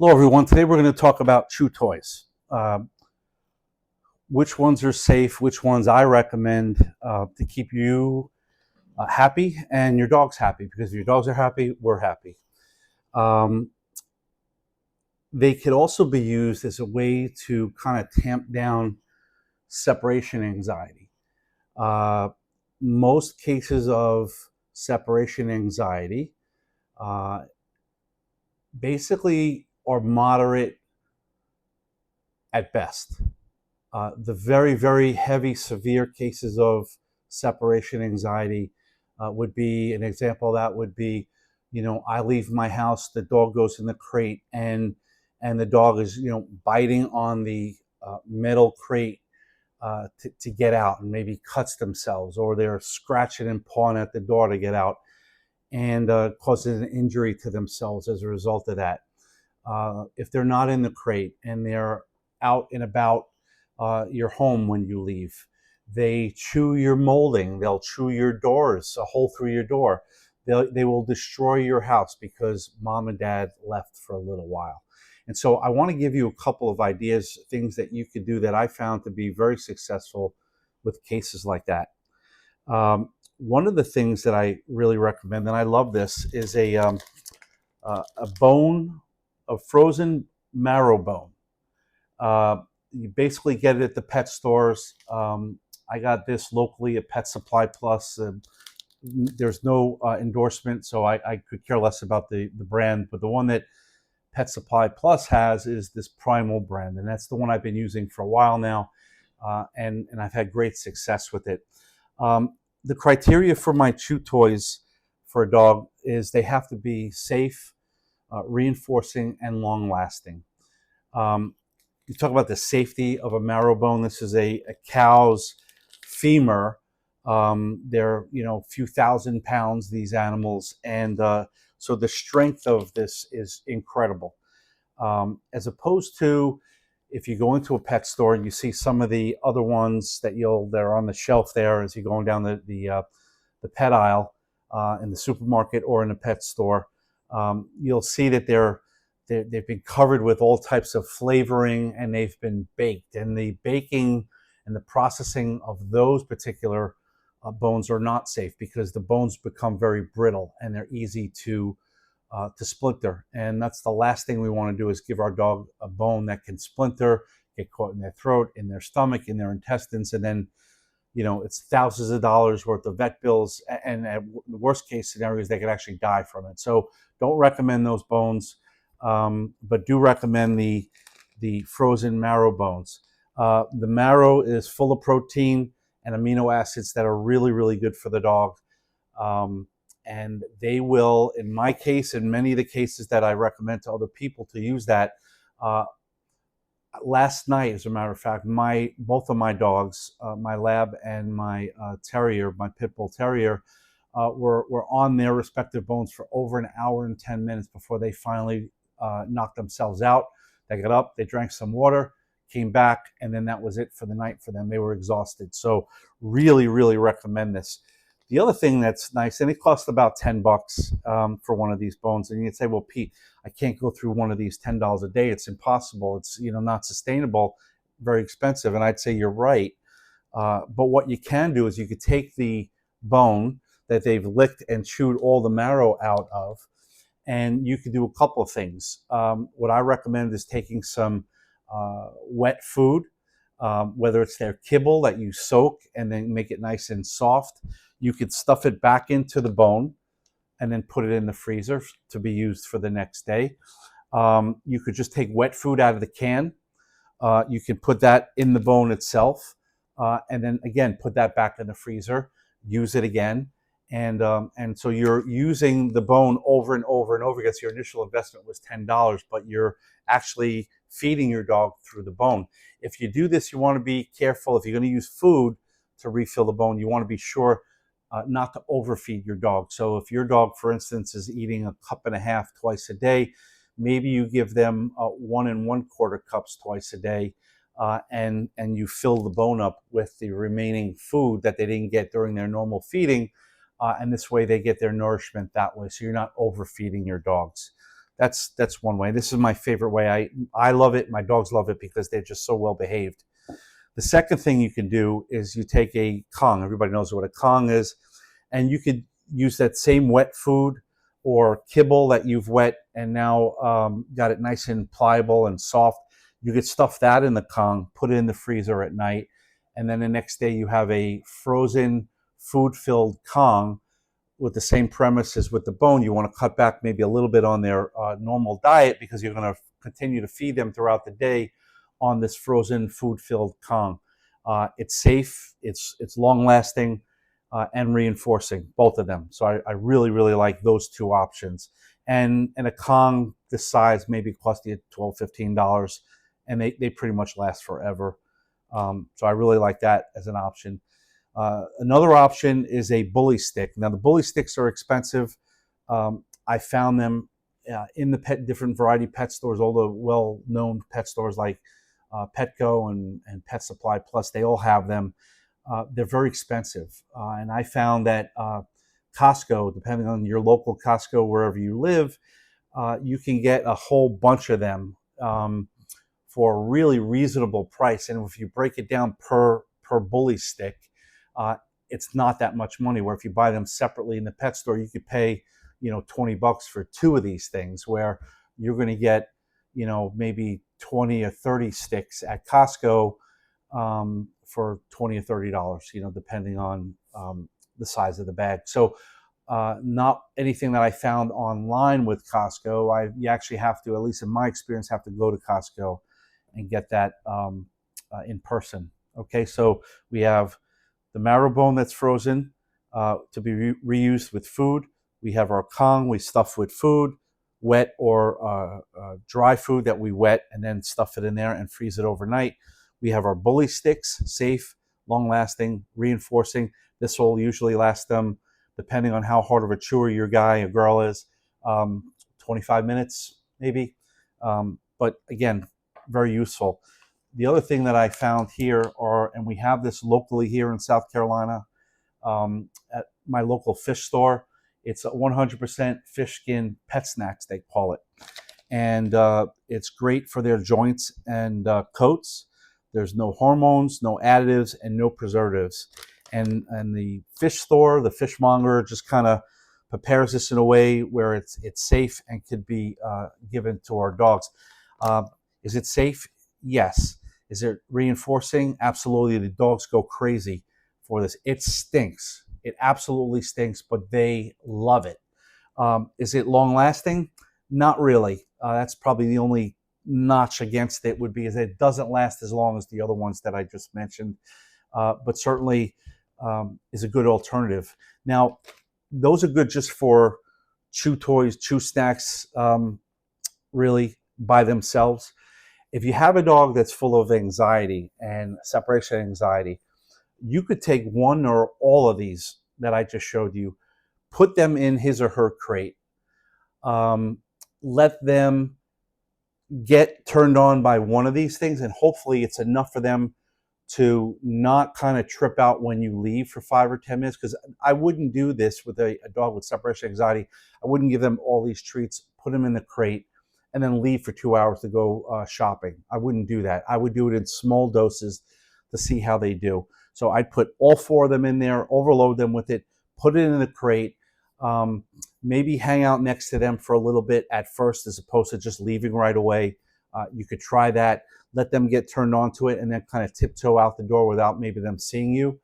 Hello, everyone. Today we're going to talk about chew toys. Which ones are safe, which ones I recommend to keep you happy and your dogs happy, because if your dogs are happy, we're happy. Um, they could also be used as a way to kind of tamp down separation anxiety. Uh, Most cases of separation anxiety uh, basically are moderate at best. The very, very heavy, severe cases of separation anxiety would be an example. That would be, I leave my house, the dog goes in the crate, and the dog is, biting on the metal crate to get out, and maybe cuts themselves, or they're scratching and pawing at the door to get out, and causes an injury to themselves as a result of that. If they're not in the crate and they're out and about your home when you leave, they chew your molding, they'll chew your doors, a hole through your door. They will destroy your house because mom and dad left for a little while. And so I want to give you a couple of ideas, things that you could do that I found to be very successful with cases like that. One of the things that I really recommend, and I love this, is a bone, a frozen marrow bone. You basically get it at the pet stores. I got this locally at Pet Supply Plus. There's no endorsement, so I could care less about the brand. But the one that Pet Supply Plus has is this Primal brand, and that's the one I've been using for a while now, and I've had great success with it. The criteria for my chew toys for a dog is they have to be safe, reinforcing, and long lasting. Um, you talk about the safety of a marrow bone. This is a cow's femur. They're a few thousand pounds, these animals, and so the strength of this is incredible. As opposed to if you go into a pet store and you see some of the other ones that are on the shelf there as you're going down the pet aisle in the supermarket or in a pet store, you'll see that they've been covered with all types of flavoring, and they've been baked. And the baking and the processing of those particular bones are not safe because the bones become very brittle and they're easy to splinter. And that's the last thing we want to do, is give our dog a bone that can splinter, get caught in their throat, in their stomach, in their intestines, and then it's thousands of dollars worth of vet bills, and the worst case scenario is they could actually die from it. So don't recommend those bones, but do recommend the frozen marrow bones. The marrow is full of protein and amino acids that are really, really good for the dog. And they will, in my case, in many of the cases that I recommend to other people to use that, last night, as a matter of fact, both of my dogs, my lab and my terrier, my pit bull terrier, were on their respective bones for over an hour and 10 minutes before they finally knocked themselves out. They got up, they drank some water, came back, and then that was it for the night for them. They were exhausted. So really, really recommend this. The other thing that's nice, and it costs about $10 for one of these bones. And you'd say, well, Pete, I can't go through one of these $10 a day. It's impossible. It's not sustainable, very expensive. And I'd say you're right. But what you can do is you could take the bone that they've licked and chewed all the marrow out of, and you could do a couple of things. What I recommend is taking some wet food, whether it's their kibble that you soak and then make it nice and soft. You could stuff it back into the bone and then put it in the freezer to be used for the next day. You could just take wet food out of the can. You can put that in the bone itself, and then again put that back in the freezer. Use it again, and so you're using the bone over and over and over again. So your initial investment was $10, but you're actually feeding your dog through the bone. If you do this, you want to be careful. If you're going to use food to refill the bone, you want to be sure not to overfeed your dog. So if your dog, for instance, is eating a cup and a half twice a day, maybe you give them 1 1/4 cups twice a day, and you fill the bone up with the remaining food that they didn't get during their normal feeding, and this way they get their nourishment that way. So you're not overfeeding your dogs. that's one way. This is my favorite way. I love it. My dogs love it because they're just so well behaved. The second thing you can do is you take a Kong. Everybody knows what a Kong is, and you could use that same wet food or kibble that you've wet and now got it nice and pliable and soft. You could stuff that in the Kong, put it in the freezer at night, and then the next day you have a frozen food-filled Kong with the same premise as with the bone. You want to cut back maybe a little bit on their normal diet because you're going to continue to feed them throughout the day on this frozen food-filled Kong. It's safe, it's long-lasting, and reinforcing, both of them. So I really, really like those two options. And a Kong this size maybe cost you $12, $15, and they pretty much last forever. So I really like that as an option. Another option is a bully stick. Now the bully sticks are expensive. I found them in the different variety pet stores, all the well-known pet stores like Petco and Pet Supply Plus. They all have them. They're very expensive. And I found that Costco, depending on your local Costco, wherever you live, you can get a whole bunch of them for a really reasonable price. And if you break it down per bully stick, it's not that much money. Where if you buy them separately in the pet store, you could pay, $20 for two of these things, where you're going to get, maybe 20 or 30 sticks at Costco for $20 or $30, depending on the size of the bag. So not anything that I found online with Costco. You actually have to, at least in my experience, have to go to Costco and get that in person. Okay, so we have the marrow bone that's frozen to be reused with food. We have our Kong we stuff with food, wet or dry food that we wet and then stuff it in there and freeze it overnight. We have our bully sticks, safe, long-lasting, reinforcing. This will usually last them, depending on how hard of a chewer your guy or girl is, 25 minutes maybe. But again, very useful. The other thing that I found here and we have this locally here in South Carolina at my local fish store. It's a 100% fish skin pet snacks, they call it. And it's great for their joints and coats. There's no hormones, no additives, and no preservatives. And the fish store, the fishmonger, just kind of prepares this in a way where it's safe and could be given to our dogs. Is it safe? Yes. Is it reinforcing? Absolutely. The dogs go crazy for this. It stinks. It absolutely stinks, but they love it. Is it long lasting? Not really. That's probably the only notch against it would be is it doesn't last as long as the other ones that I just mentioned, but certainly is a good alternative. Now, those are good just for chew toys, chew snacks, really by themselves. If you have a dog that's full of anxiety and separation anxiety, you could take one or all of these that I just showed you, put them in his or her crate, let them get turned on by one of these things, and hopefully it's enough for them to not kind of trip out when you leave for 5 or 10 minutes, because I wouldn't do this with a dog with separation anxiety. I wouldn't give them all these treats, put them in the crate, and then leave for 2 hours to go shopping. I wouldn't do that. I would do it in small doses to see how they do. So I'd put all 4 of them in there, overload them with it, put it in the crate, maybe hang out next to them for a little bit at first as opposed to just leaving right away. You could try that. Let them get turned on to it and then kind of tiptoe out the door without maybe them seeing you.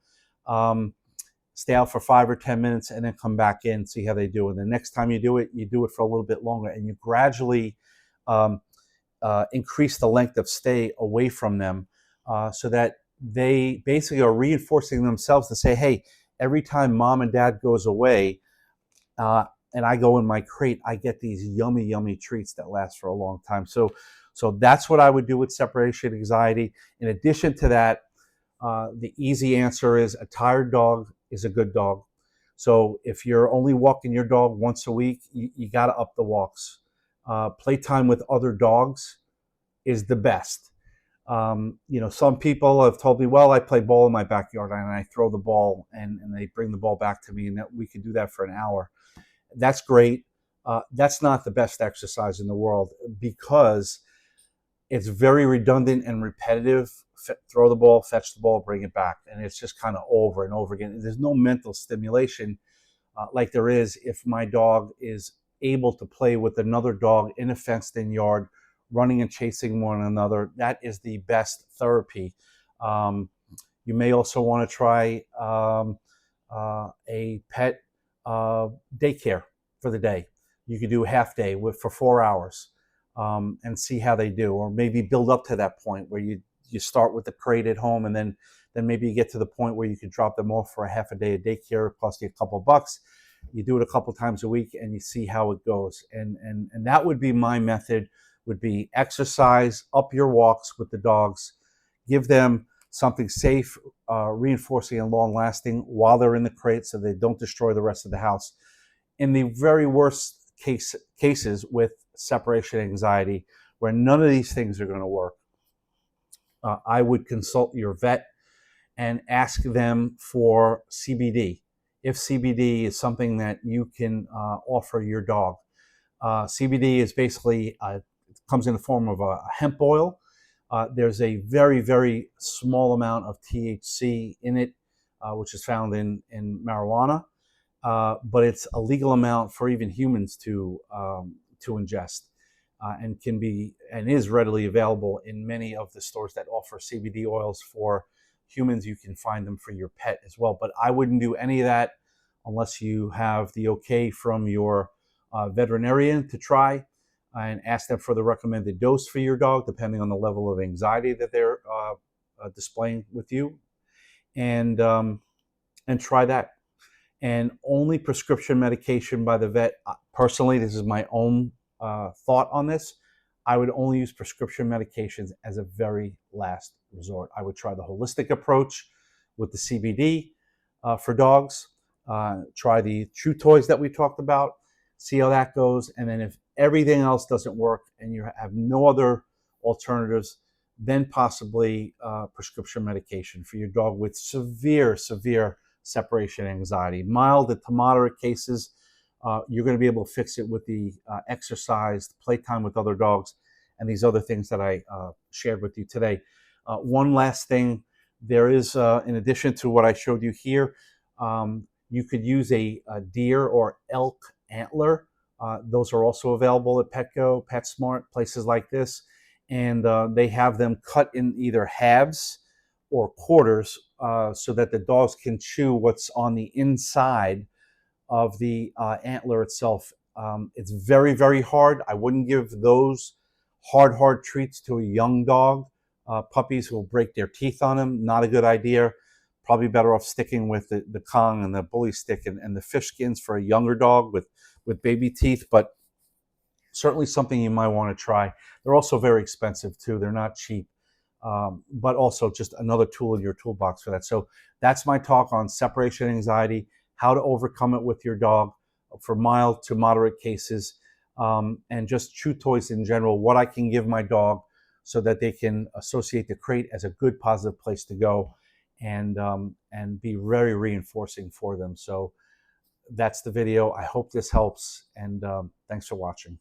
Stay out for 5 or 10 minutes and then come back in, see how they do. And the next time you do it for a little bit longer, and you gradually increase the length of stay away from them so that they basically are reinforcing themselves to say, hey, every time mom and dad goes away and I go in my crate, I get these yummy, yummy treats that last for a long time. So that's what I would do with separation anxiety. In addition to that, the easy answer is a tired dog is a good dog. So if you're only walking your dog once a week, you got to up the walks. Playtime with other dogs is the best. Some people have told me, well, I play ball in my backyard and I throw the ball and they bring the ball back to me and that we can do that for an hour. That's great. That's not the best exercise in the world because it's very redundant and repetitive. Throw the ball, fetch the ball, bring it back, and it's just kind of over and over again. There's no mental stimulation like there is if my dog is able to play with another dog in a fenced-in yard, running and chasing one another. That is the best therapy. You may also want to try a pet daycare for the day. You could do a half day for 4 hours and see how they do, or maybe build up to that point where you start with the crate at home, and then maybe you get to the point where you can drop them off for a half a day of daycare. It costs you a couple bucks. You do it a couple times a week, and you see how it goes. And that would be my method. Would be exercise, up your walks with the dogs, give them something safe, reinforcing and long-lasting while they're in the crate, so they don't destroy the rest of the house. In the very worst cases with separation anxiety, where none of these things are going to work, I would consult your vet and ask them for CBD. If CBD is something that you can offer your dog. CBD is basically, comes in the form of a hemp oil. There's a very, very small amount of THC in it, which is found in marijuana, but it's a legal amount for even humans to ingest, and can be and is readily available in many of the stores that offer CBD oils for humans. You can find them for your pet as well, but I wouldn't do any of that unless you have the okay from your veterinarian to try, and ask them for the recommended dose for your dog, depending on the level of anxiety that they're displaying with you, and try that. And only prescription medication by the vet. Personally, this is my own thought on this. I would only use prescription medications as a very last resort. I would try the holistic approach with the CBD for dogs. Try the chew toys that we talked about. See how that goes. And then if everything else doesn't work and you have no other alternatives, then possibly prescription medication for your dog with severe separation anxiety. Mild to moderate cases, you're going to be able to fix it with the exercise, playtime with other dogs, and these other things that I shared with you today. One last thing, there is, in addition to what I showed you here, you could use a deer or elk antler. Those are also available at Petco, PetSmart, places like this. And they have them cut in either halves or quarters so that the dogs can chew what's on the inside of the antler itself. It's very, very hard. I wouldn't give those hard treats to a young dog. Puppies will break their teeth on them. Not a good idea. Probably better off sticking with the Kong and the bully stick and the fish skins for a younger dog with baby teeth, but certainly something you might want to try. They're also very expensive too. They're not cheap, but also just another tool in your toolbox for that. So that's my talk on separation anxiety, how to overcome it with your dog for mild to moderate cases, and just chew toys in general, what I can give my dog so that they can associate the crate as a good, positive place to go, and be very reinforcing for them. So that's the video. I hope this helps, and thanks for watching.